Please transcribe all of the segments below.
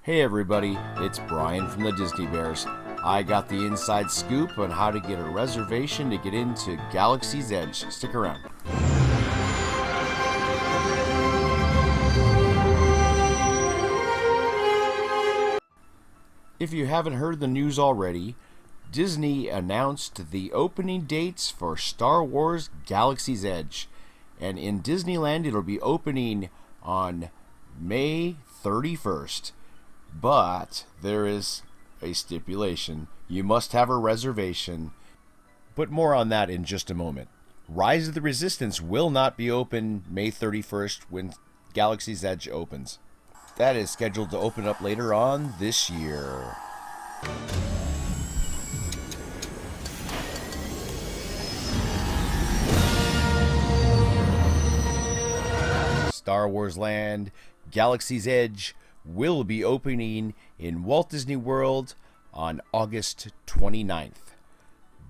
Hey everybody, it's Brian from the Disney Bears. I got the inside scoop on how to get a reservation to get into Galaxy's Edge. Stick around. If you haven't heard the news already, Disney announced the opening dates for Star Wars Galaxy's Edge. And in Disneyland, it'll be opening on May 31st. But there is a stipulation. You must have a reservation. But more on that in just a moment. Rise of the Resistance will not be open May 31st when Galaxy's Edge opens. That is scheduled to open up later on this year. Star Wars Land, Galaxy's Edge will be opening in Walt Disney World on August 29th.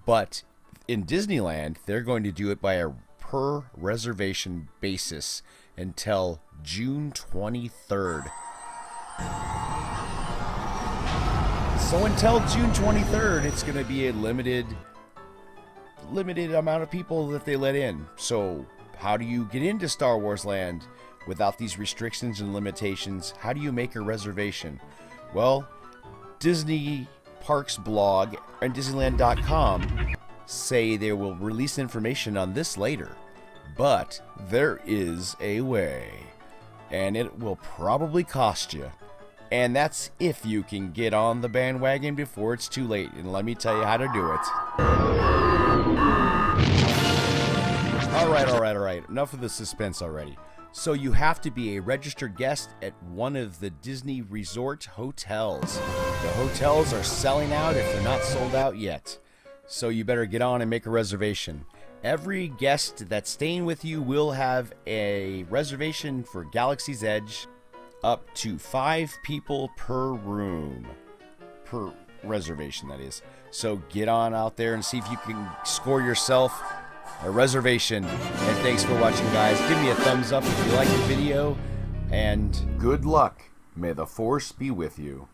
But in Disneyland, they're going to do it by a per reservation basis until June 23rd. So until June 23rd, it's going to be a limited amount of people that they let in. So how do you get into Star Wars Land without these restrictions and limitations? How do you make a reservation? Well, Disney Parks blog and Disneyland.com say they will release information on this later. But there is a way, and it will probably cost you. And that's if you can get on the bandwagon before it's too late. And let me tell you how to do it. All right. Enough of the suspense already. So you have to be a registered guest at one of the Disney Resort hotels. The hotels are selling out if they're not sold out yet. So you better get on and make a reservation. Every guest that's staying with you will have a reservation for Galaxy's Edge, up to 5 people per room. Per reservation, that is. So get on out there and see if you can score yourself a reservation. And thanks for watching, guys. Give me a thumbs up if you like the video, and good luck. May the Force be with you.